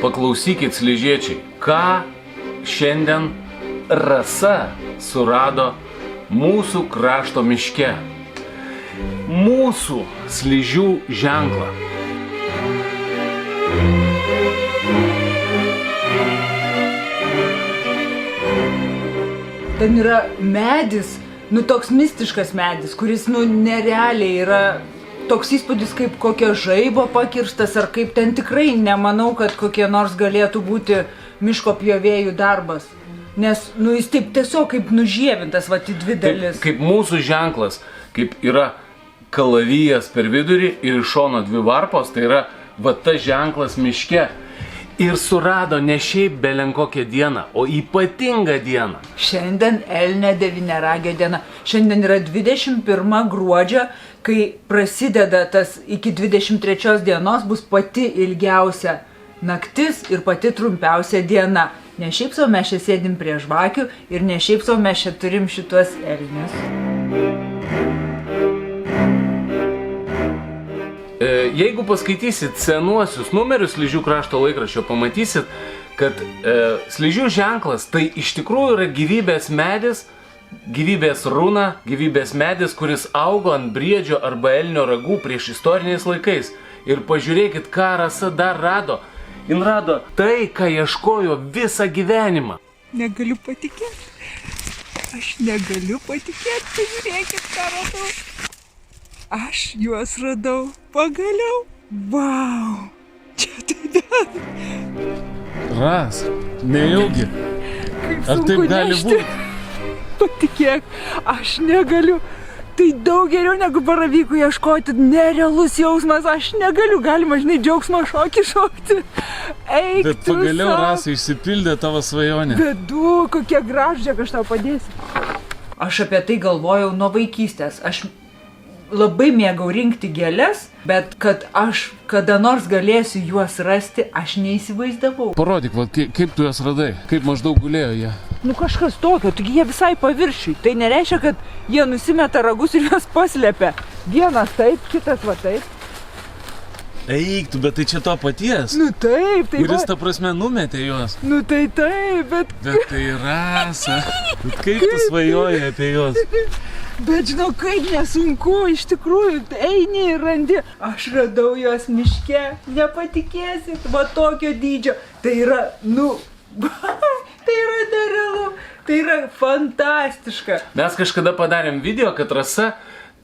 Paklausykit, sližiečiai, ką šiandien Rasa surado mūsų krašto miške. Mūsų sližių ženklą. Ten yra medis, toks mistiškas medis, kuris nerealiai yra toks įspūdis kaip kokia žaibo pakirstas, ar kaip ten tikrai nemanau, kad kokie nors galėtų būti miško pjovėjų darbas. Nes, jis taip tiesiog kaip nužievintas, į dvi dalis. Kaip mūsų ženklas, kaip yra kalavijas per vidurį ir iš šono dvi varpos, tai yra tas ženklas miške. Ir surado ne šiaip belenkokią dieną, o ypatingą dieną. Šiandien Elnio devyniaragio diena. Šiandien yra 21 gruodžio, kai prasideda tas iki 23 dienos bus pati ilgiausia naktis ir pati trumpiausia diena. Ne šiaip savo mes čia sėdim prie žvakių ir ne šiaip savo mes čia turim šitos elnius. Jeigu paskaitysit senuosius numerius Sližių krašto laikraščio, pamatysit, kad sližių ženklas tai iš tikrųjų yra gyvybės medis, gyvybės runa, gyvybės medis, kuris augo ant briedžio arba elnio ragų prieš istoriniais laikais. Ir pažiūrėkit, ką Rasa dar rado. Jin rado tai, ką ieškojo visą gyvenimą. Negaliu patikėti. Aš negaliu patikėti, pažiūrėkit, ką radau. Aš juos radau pagaliau. Vau! Čia tai dar. Ras, nejaugi. Ar taip gali būti? Patikėk, aš negaliu. Tai daug geriau negu baravykų ieškoti. Nerealus jausmas, aš negaliu. Galima, džiaugsmo šokį šokti. Eik, bet pagaliau, Rasa, išsipildė tavo svajonė. Bedu, kokie gražūs, aš tau padėsiu. Aš apie tai galvojau nuo vaikystės. Aš labai mėgau rinkti gėles, bet kad aš kada nors galėsiu juos rasti, aš neįsivaizdavau. Parodyk, kaip tu juos radai, kaip maždaug gulėjo jie. Kažkas tokio, taigi jie visai paviršiui. Tai nereiškia, kad jie nusimeta ragus ir juos paslepia. Vienas taip, kitas taip. Eik tu, bet tai čia to paties. Taip. Ir jis ta prasme numetė juos. Tai taip, bet... Bet tai Rasa, kaip tu svajoji apie juos? Bet kaip nesunku, iš tikrųjų, eini ir randi. Aš radau juos miške, nepatikėsit, tokio dydžio. Tai yra, tai yra nerealu, tai yra fantastiška. Mes kažkada padarėm video, kad Rasa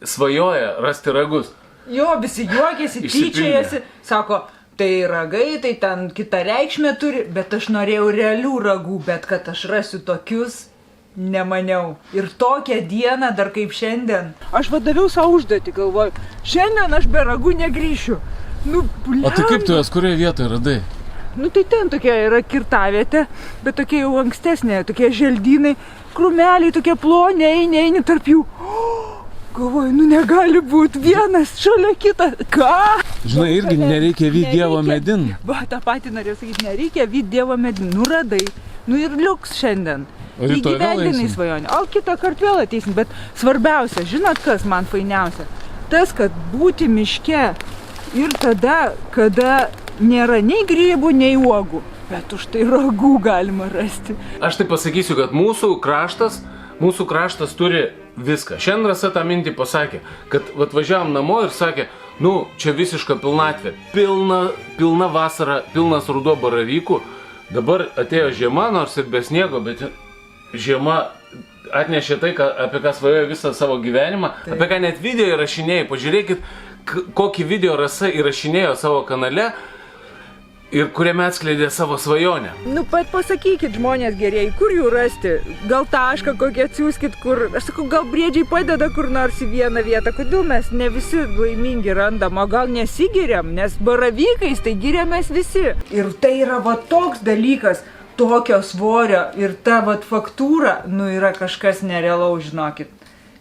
svajoja rasti ragus. Jo, visi juokėsi, tyčiojasi, sako, tai ragai, tai ten kitą reikšmę turi, bet aš norėjau realių ragų, bet kad aš rasiu tokius, nemaniau. Ir tokią dieną, dar kaip šiandien. Aš daviau savo užduotį, galvoju, šiandien aš be ragų negrįšiu. O tai kaip tu jas kurioje vietoje radai? Tai ten tokia yra kirtavietė, bet tokia jau ankstesnė, tokie želdynai, krūmeliai, tokie ploniai, eini tarp jų. Galvoju, negali būti vienas šalia kitą. Ką? Žinai, irgi nereikia vyt Dievo medin. Tą patį norėjau sakyti, nereikia vyt Dievo medin. Radai. Ir liuks šiandien. Įgyvendinai svajonę. O kitą kartą vėl ateisim. Bet svarbiausia, žinot kas man fainiausia? Tas, kad būti miške ir tada, kada nėra nei grybų, nei uogų. Bet už tai ragų galima rasti. Aš tai pasakysiu, kad mūsų kraštas turi viską. Šiandien Rasa tą mintį pasakė, kad važiavom namo ir sakė, čia visiška pilnatvė. Pilna vasara, pilnas ruduo baravykų. Dabar atėjo žiema, nors ir be sniego, bet žiema atnešė tai, apie ką svajojo visą savo gyvenimą, apie ką net video įrašinėjai. Pažiūrėkit, kokį video Rasa įrašinėjo savo kanale ir kuriame atskleidė savo svajonę. Pasakykit, žmonės gerieji, kur jų rasti? Gal tašką kokį atsiųskit, kur... Aš sakau, gal briedžiai padeda kur nors į vieną vietą. Kodėl mes ne visi laimingi randam, o gal nesigiriam, nes baravykais tai giriamės visi. Ir tai yra toks dalykas, tokio svorio ir ta faktūra, yra kažkas nerealaus, žinokit.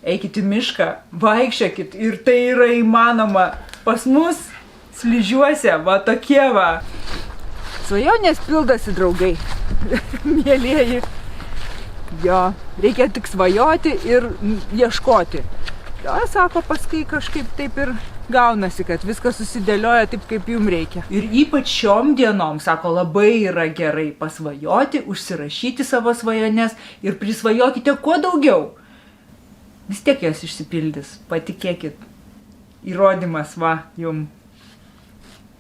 Eikit į mišką, vaikščiokit ir tai yra įmanoma. Pas mus Sližiuose, tokie Svajonės pildosi, draugai, mielieji. Jo, reikia tik svajoti ir ieškoti. O, sako, paskui kažkaip taip ir gaunasi, kad viskas susidėlioja taip, kaip jums reikia. Ir ypač šiom dienom, sako, labai yra gerai pasvajoti, užsirašyti savo svajones ir prisvajokite kuo daugiau. Vis tiek jos išsipildys, patikėkit. Įrodymas, va, jums.